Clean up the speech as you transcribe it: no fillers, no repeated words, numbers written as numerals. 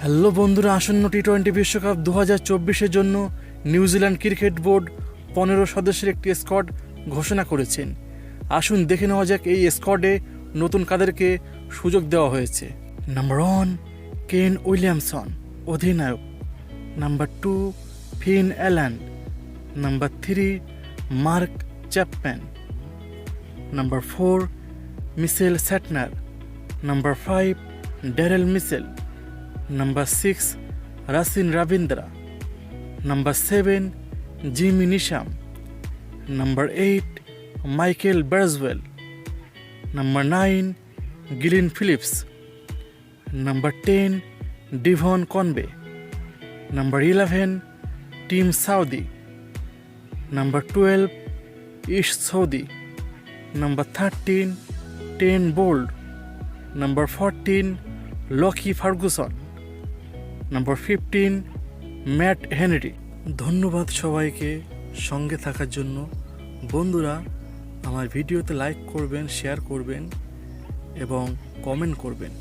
Hello বন্ধুরা, আসন্ন টি-20 বিশ্বকাপ 2024-এর জন্য নিউজিল্যান্ড ক্রিকেট বোর্ড 15 সদস্যের একটি স্কোয়াড ঘোষণা করেছেন। আসুন দেখে নেওয়া যাক এই স্কোয়াডে নতুন কাদেরকে সুযোগ দেওয়া হয়েছে। নাম্বার 1 কেন উইলিয়ামসন, অধিনায়ক। Number 2 Finn Allen. Number 3 Mark Chapman. Number 4 Mitchell Santner. Number 5 Daryl Mitchell. Number 6 Racine Ravindra. Number 7 Jimmy Nisham. Number 8 Michael Barswell. Number 9 Gillian Phillips. Number 10 Devon Conway. Number 11 Tim Saudi. Number 12 Ish Saudi. Number 13 Ten Bold. Number 14 Lockie Ferguson. Number 15 Matt Henry. ধন্যবাদ সবাইকে সঙ্গে থাকার জন্য। বন্ধুরা, আমার ভিডিওতে like করবেন, share করবেন এবং কমেন্ট করবেন।